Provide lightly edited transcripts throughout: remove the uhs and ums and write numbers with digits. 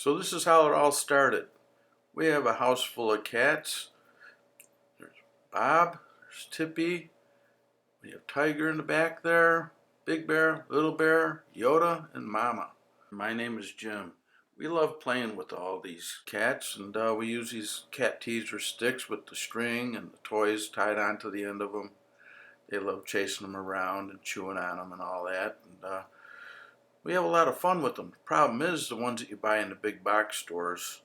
So this is how it all started. We have a house full of cats. There's Bob, there's Tippy, we have Tiger in the back there, Big Bear, Little Bear, Yoda, and Mama. My name is Jim. We love playing with all these cats, and we use these cat teaser sticks with the string and the toys tied onto the end of them. They love chasing them around and chewing on them and all that. And we have a lot of fun with them. The problem is the ones that you buy in the big box stores,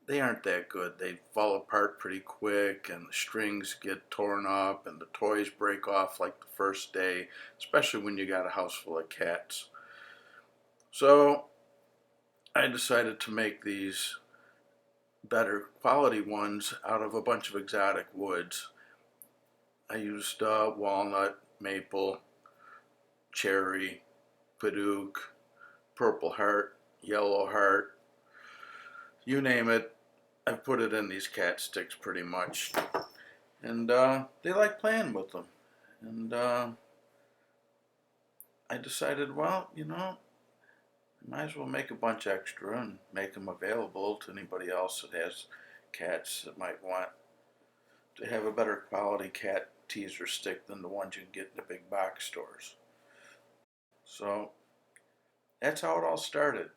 they aren't that good. They fall apart pretty quick, and the strings get torn up, and the toys break off like the first day, especially when you got a house full of cats. So I decided to make these better quality ones out of a bunch of exotic woods. I used walnut, maple, cherry, padauk, purple heart, yellow heart, you name it. I've put it in these cat sticks pretty much, and they like playing with them. And I decided, well, I might as well make a bunch extra and make them available to anybody else that has cats that might want to have a better quality cat teaser stick than the ones you can get in the big box stores. So that's how it all started.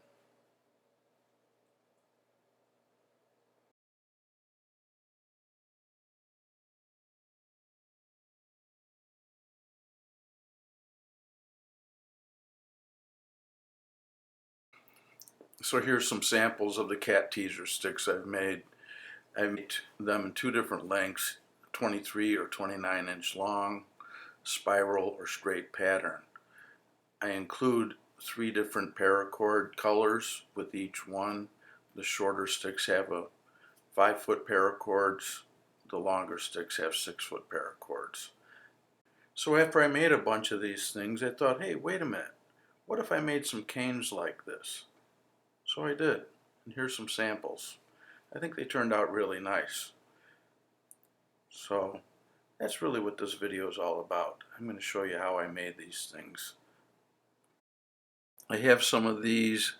So here's some samples of the cat teaser sticks I've made. I made them in two different lengths, 23 or 29-inch long, spiral or straight pattern. I include 3 different paracord colors with each one. The shorter sticks have a 5-foot paracords, the longer sticks have 6-foot paracords. So after I made a bunch of these things, I thought, hey, wait a minute, what if I made some canes like this? So I did, and here's some samples. I think they turned out really nice. So that's really what this video is all about. I'm going to show you how I made these things. I have some of these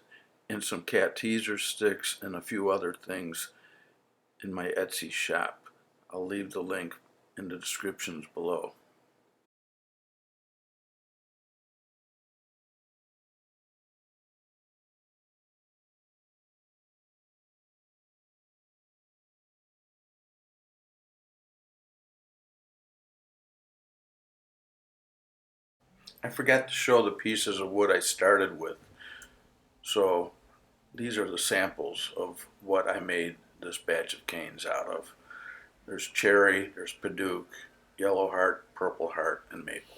and some cat teaser sticks and a few other things in my Etsy shop. I'll leave the link in the descriptions below. I forgot to show the pieces of wood I started with. So these are the samples of what I made this batch of canes out of. There's cherry, there's padauk, yellow heart, purple heart, and maple.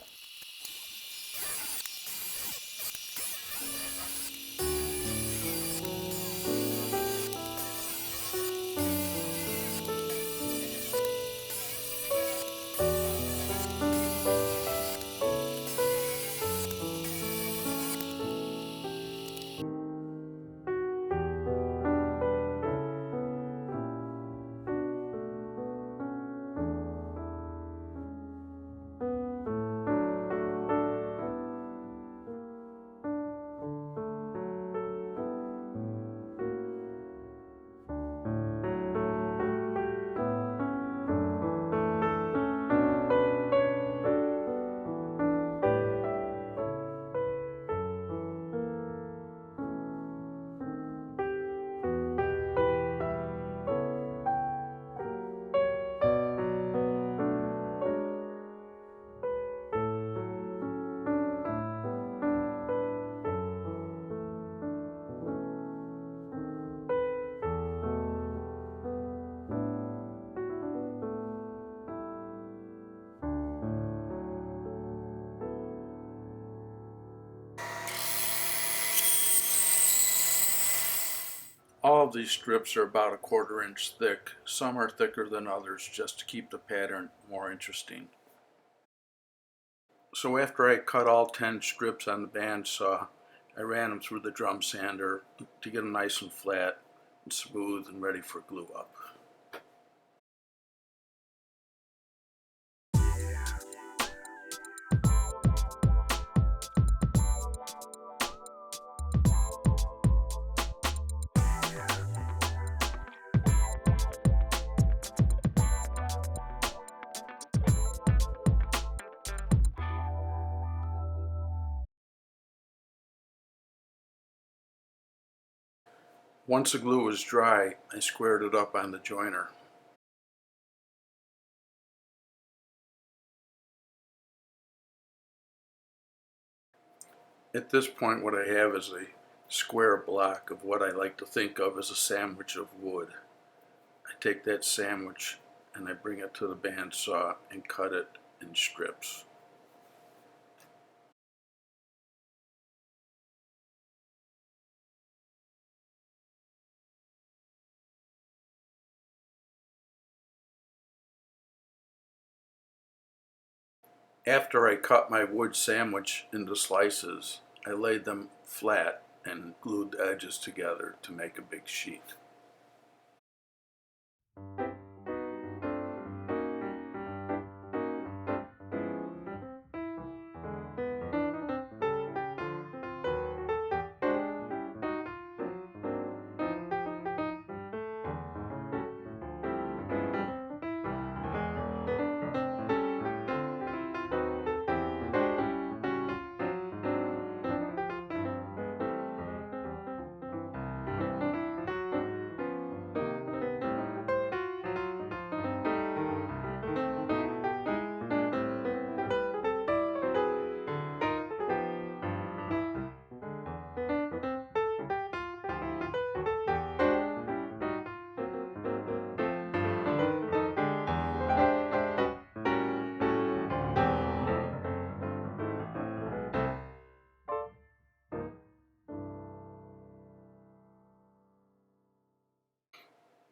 All of these strips are about a 1/4 inch thick. Some are thicker than others just to keep the pattern more interesting. So after I cut all 10 strips on the bandsaw, I ran them through the drum sander to get them nice and flat and smooth and ready for glue up. Once the glue was dry, I squared it up on the joiner. At this point, what I have is a square block of what I like to think of as a sandwich of wood. I take that sandwich and I bring it to the bandsaw and cut it in strips. After I cut my wood sandwich into slices, I laid them flat and glued the edges together to make a big sheet.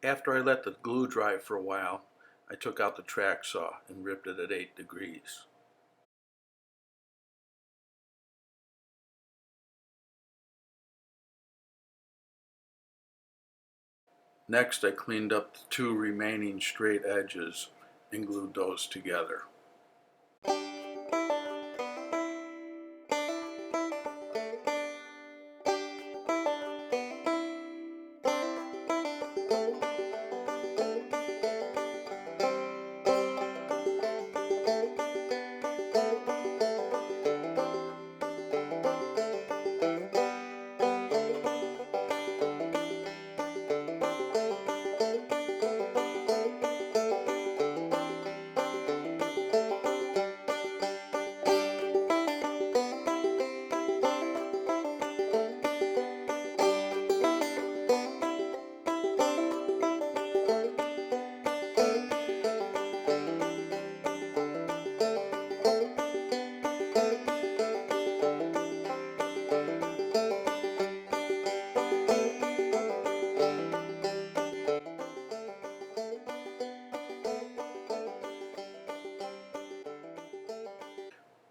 After I let the glue dry for a while, I took out the track saw and ripped it at 8 degrees. Next, I cleaned up the 2 remaining straight edges and glued those together.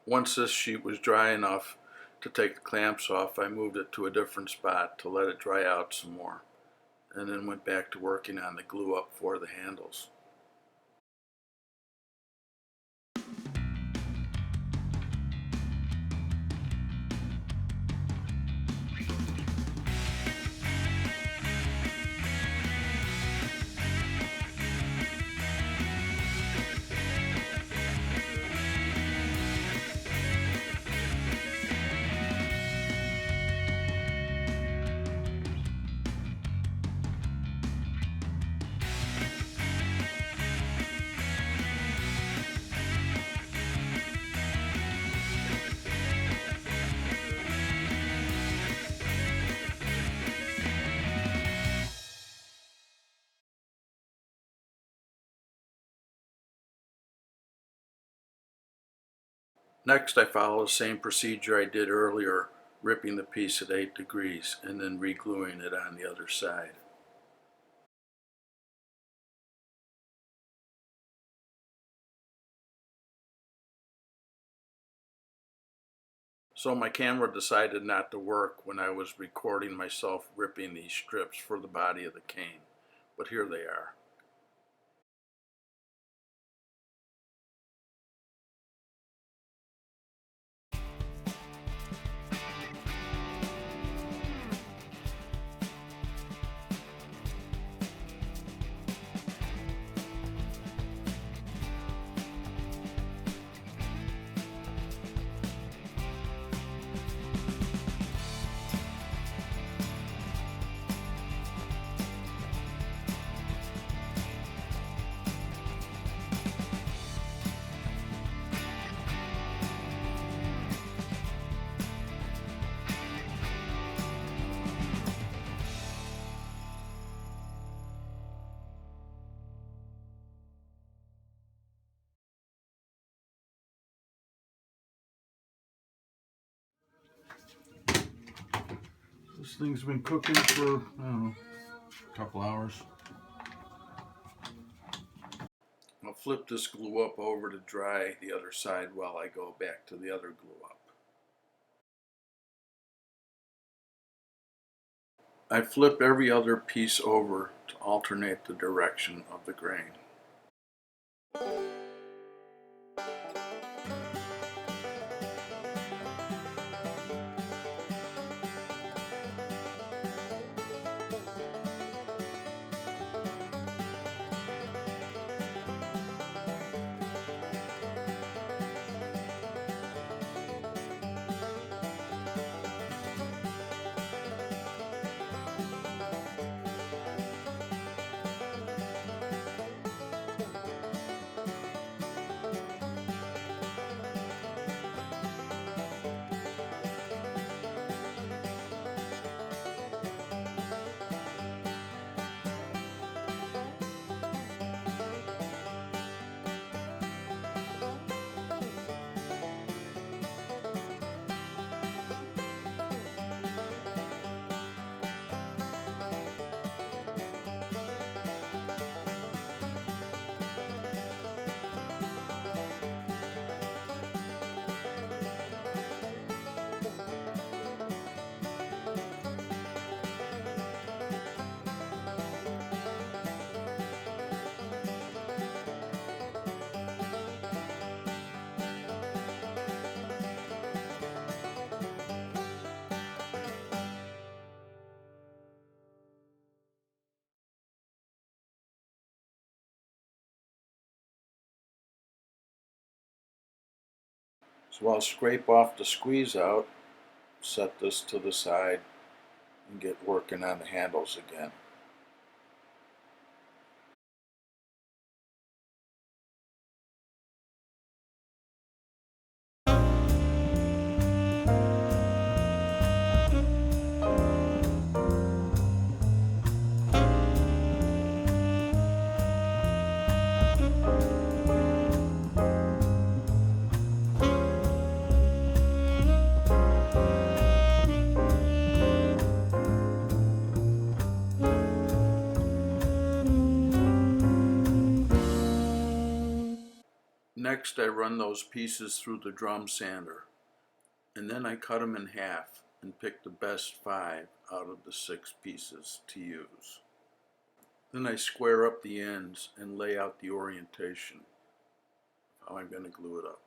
Once this sheet was dry enough to take the clamps off, I moved it to a different spot to let it dry out some more, and then went back to working on the glue up for the handles. Next, I follow the same procedure I did earlier, ripping the piece at 8 degrees and then re-gluing it on the other side. So my camera decided not to work when I was recording myself ripping these strips for the body of the cane, but here they are. This thing's been cooking for, I don't know, a couple hours. I'll flip this glue up over to dry the other side while I go back to the other glue up. I flip every other piece over to alternate the direction of the grain. So I'll scrape off the squeeze out, set this to the side, and get working on the handles again. Next, I run those pieces through the drum sander, and then I cut them in half and pick the best 5 out of the 6 pieces to use. Then I square up the ends and lay out the orientation of how I'm going to glue it up.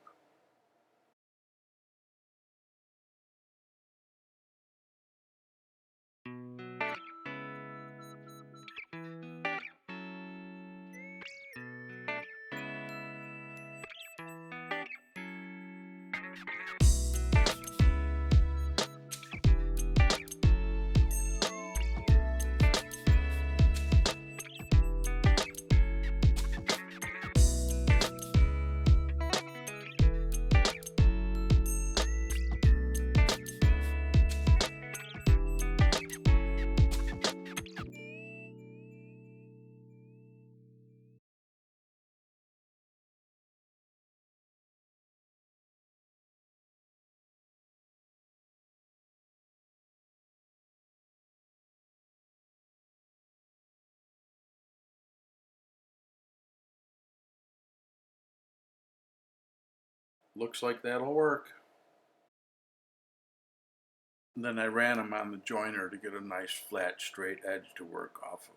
Looks like that'll work. And then I ran them on the joiner to get a nice flat straight edge to work off of.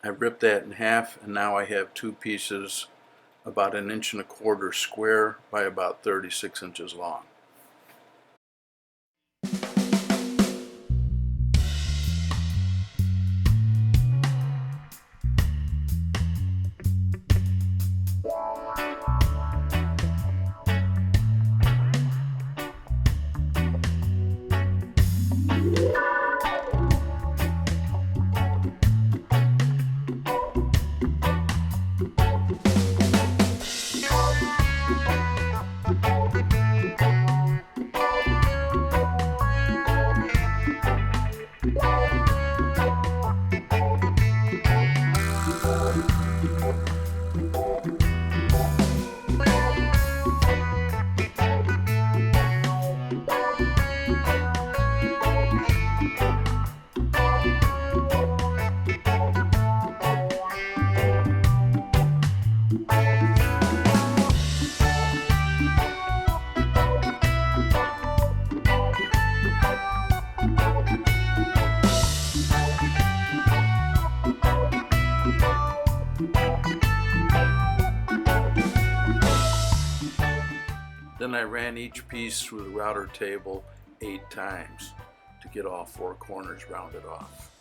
I ripped that in half, and now I have 2 pieces about 1.25 inches square by about 36 inches long. I ran each piece through the router table 8 times to get all 4 corners rounded off.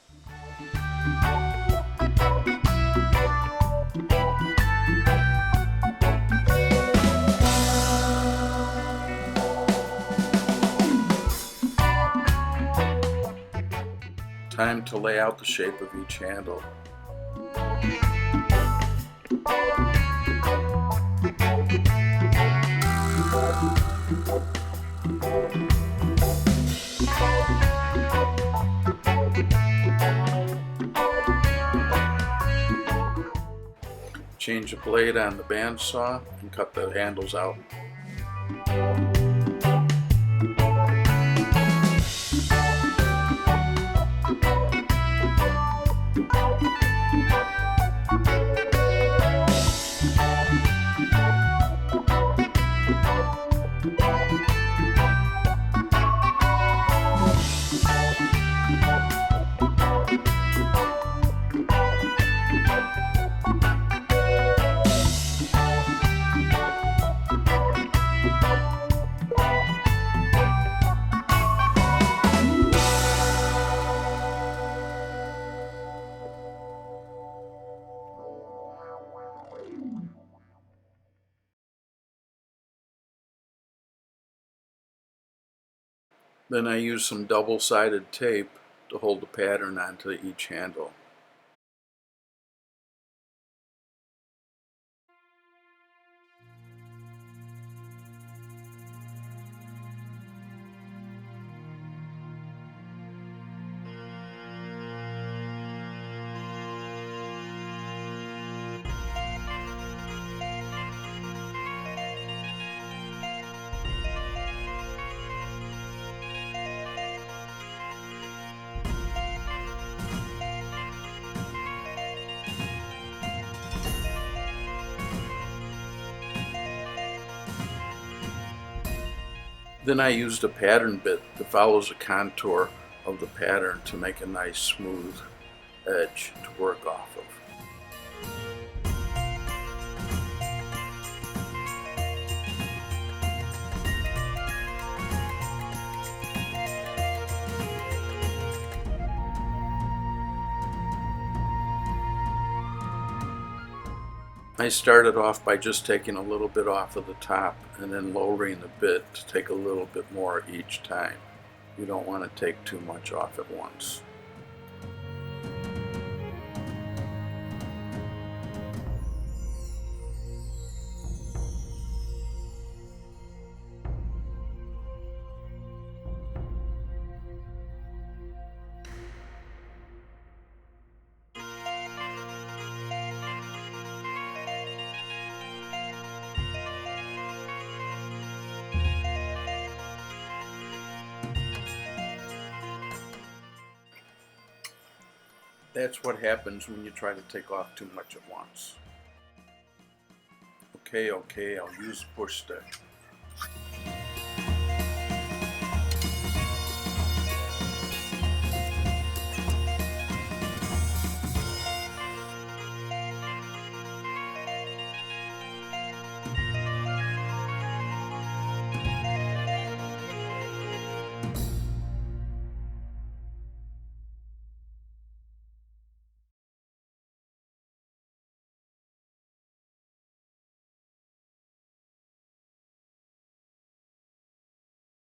Time to lay out the shape of each handle. Change the blade on the bandsaw and cut the handles out. Then I use some double-sided tape to hold the pattern onto each handle. Then I used a pattern bit that follows the contour of the pattern to make a nice smooth edge to work off of. I started off by just taking a little bit off of the top and then lowering the bit to take a little bit more each time. You don't want to take too much off at once. That's what happens when you try to take off too much at once. Okay, I'll use the push stick.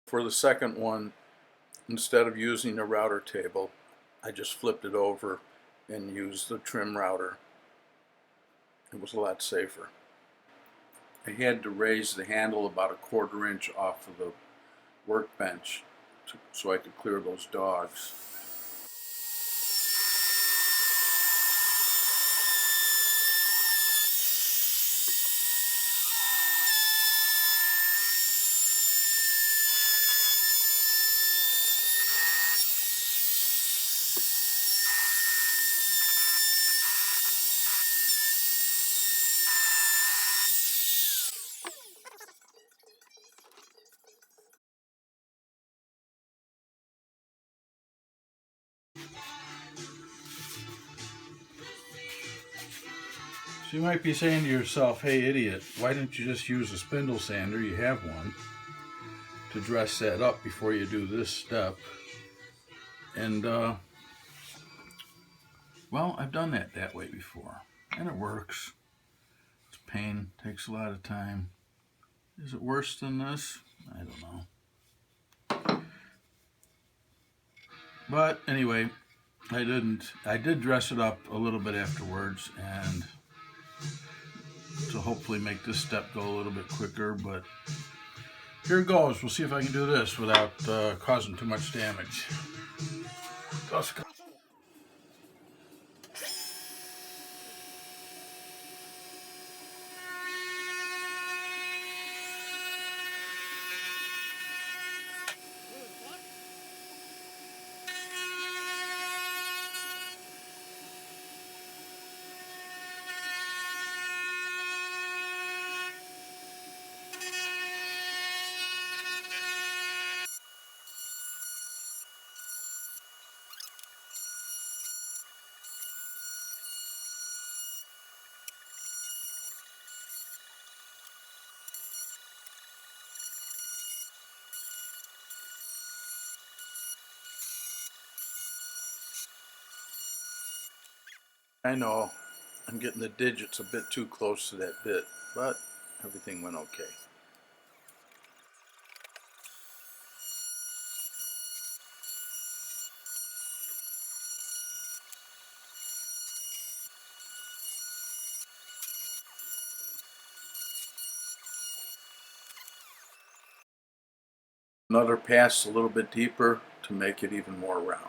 For the second one, instead of using a router table, I just flipped it over and used the trim router. It was a lot safer. I had to raise the handle about a 1/4 inch off of the workbench so I could clear those dogs. So you might be saying to yourself, hey idiot, why don't you just use a spindle sander? You have one. to dress that up before you do this step. And well, I've done that way before, and it works. It's pain, takes a lot of time. Is it worse than this? I don't know. But anyway, I did dress it up a little bit afterwards, and to hopefully make this step go a little bit quicker. But here goes. We'll see if I can do this without causing too much damage. I know I'm getting the digits a bit too close to that bit, but everything went okay. Another pass a little bit deeper to make it even more round.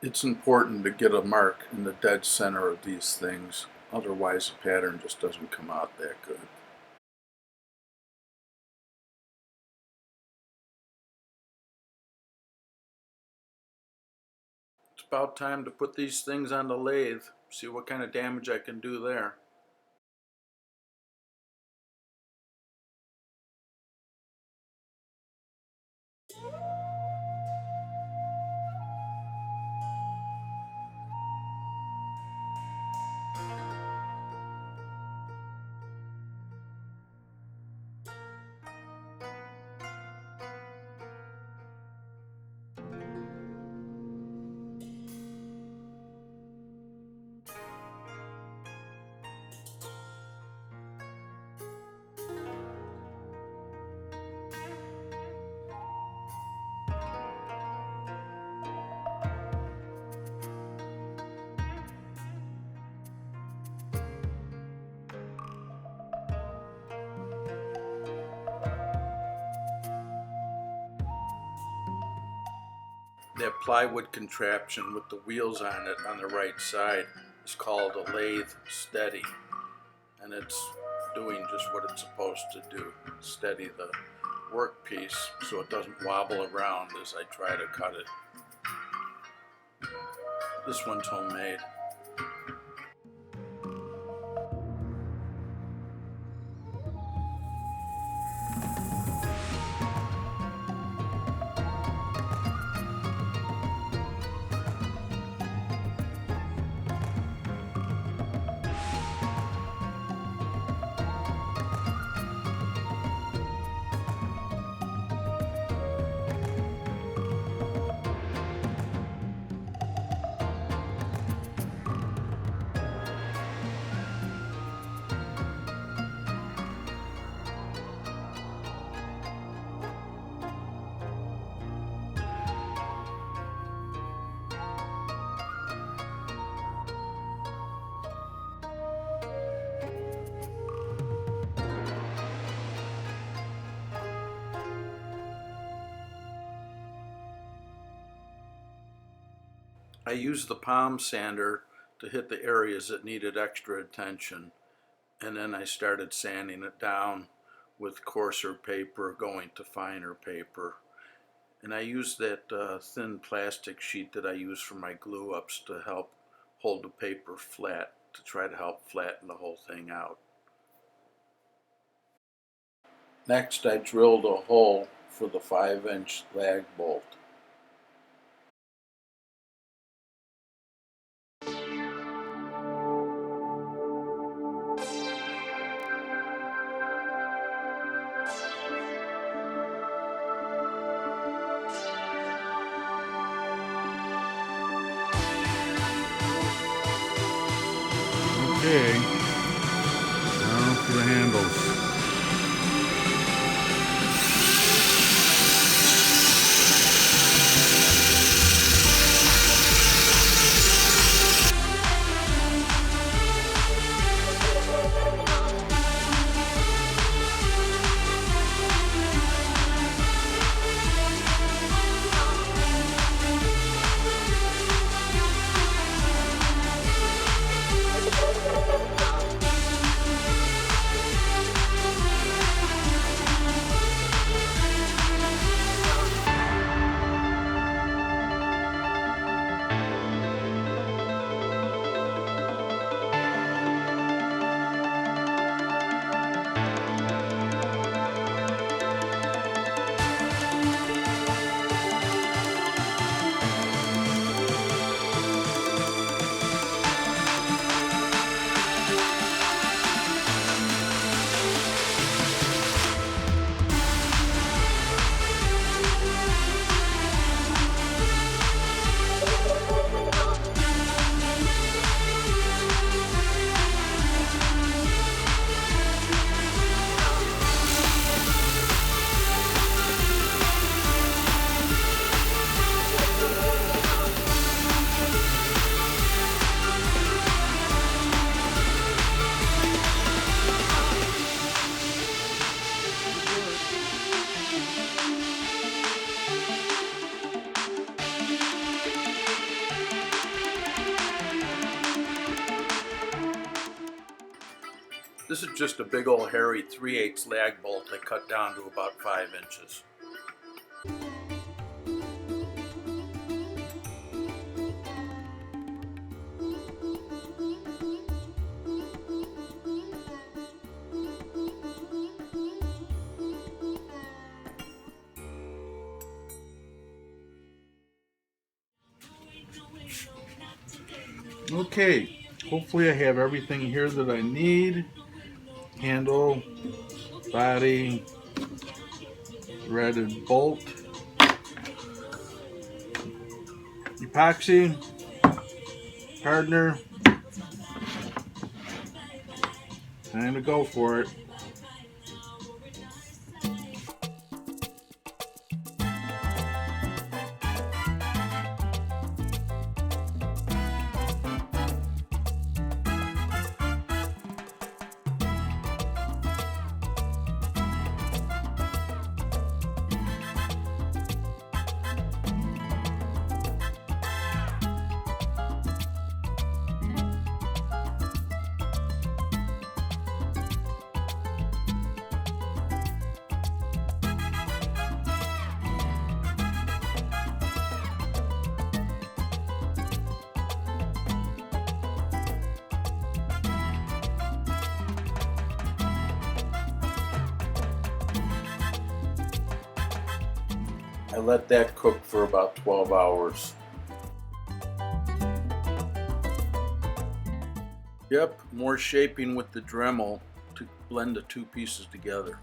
It's important to get a mark in the dead center of these things, otherwise the pattern just doesn't come out that good. It's about time to put these things on the lathe, see what kind of damage I can do there. That plywood contraption with the wheels on it on the right side is called a lathe steady, and it's doing just what it's supposed to do, steady the workpiece so it doesn't wobble around as I try to cut it. This one's homemade. I used the palm sander to hit the areas that needed extra attention, and then I started sanding it down with coarser paper going to finer paper. And I used that thin plastic sheet that I use for my glue ups to help hold the paper flat, to try to help flatten the whole thing out. Next I drilled a hole for the 5-inch lag bolt. Okay, now for the handles. This is just a big old hairy 3/8 lag bolt I cut down to about 5 inches. Okay, hopefully I have everything here that I need. Handle, body, threaded bolt, epoxy, hardener. Time to go for it. I let that cook for about 12 hours. Yep, more shaping with the Dremel to blend the two pieces together.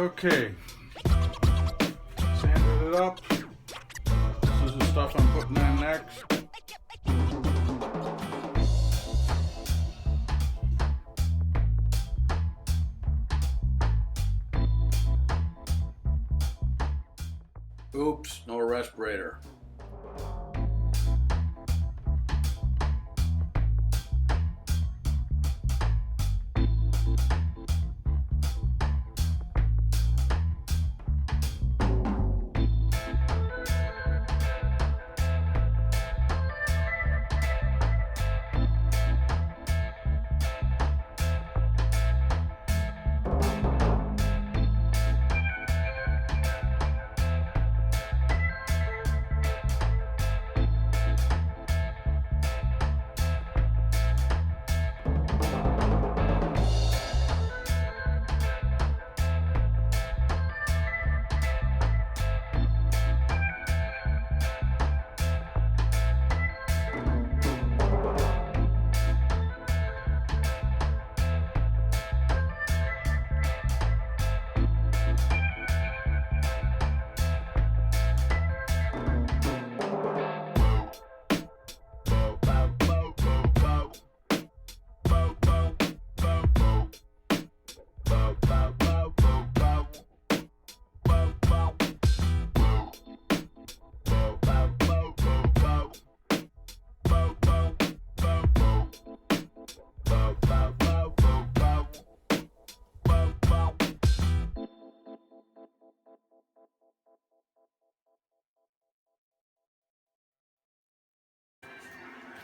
Okay, sanded it up. This is the stuff I'm putting on next. Oops, no respirator.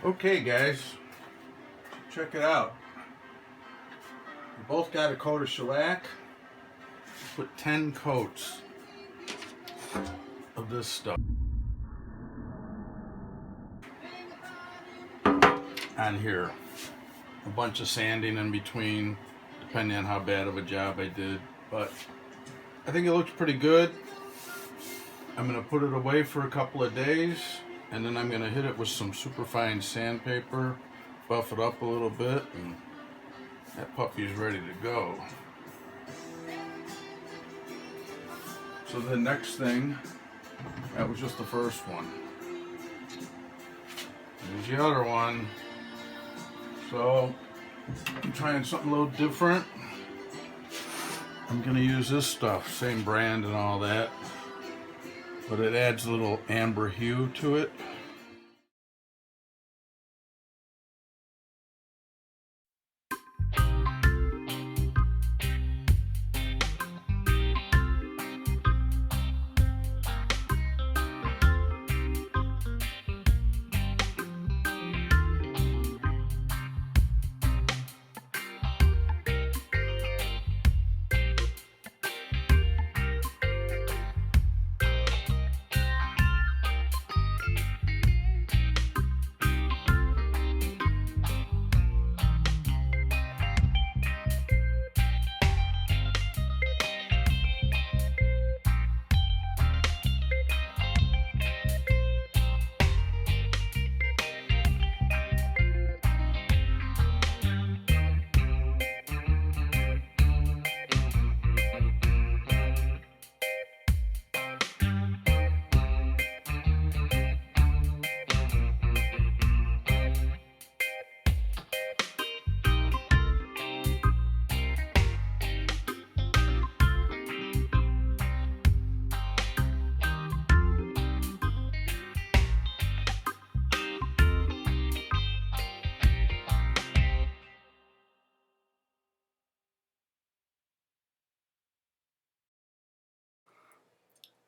Okay guys, check it out. We both got a coat of shellac. Put 10 coats of this stuff on here. A bunch of sanding in between, depending on how bad of a job I did. But I think it looks pretty good. I'm going to put it away for a couple of days, and then I'm going to hit it with some superfine sandpaper, buff it up a little bit, and that puppy's ready to go. So the next thing, that was just the first one. Here's the other one. So I'm trying something a little different. I'm going to use this stuff, same brand and all that, but it adds a little amber hue to it.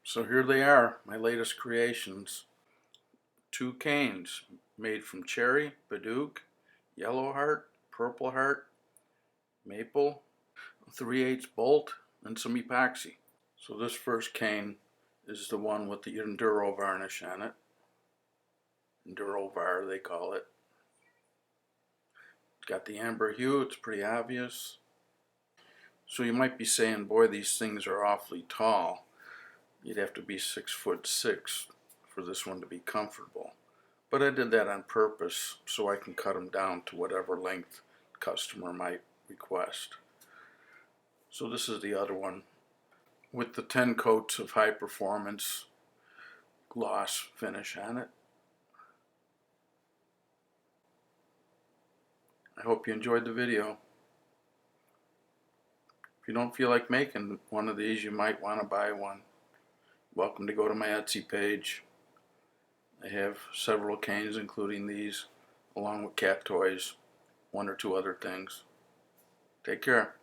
So here they are, my latest creations. 2 canes made from cherry, bidoof, yellow heart, purple heart, maple, 3/8 bolt, and some epoxy. So this first cane is the one with the Enduro varnish on it. Enduro var they call it. It's got the amber hue, it's pretty obvious. So you might be saying, boy, these things are awfully tall. You'd have to be 6'6" for this one to be comfortable. But I did that on purpose so I can cut them down to whatever length the customer might request. So this is the other one. with the 10 coats of high performance gloss finish on it. I hope you enjoyed the video. If you don't feel like making one of these, you might want to buy one. Welcome to go to my Etsy page. I have several canes, including these, along with cat toys, one or two other things. Take care.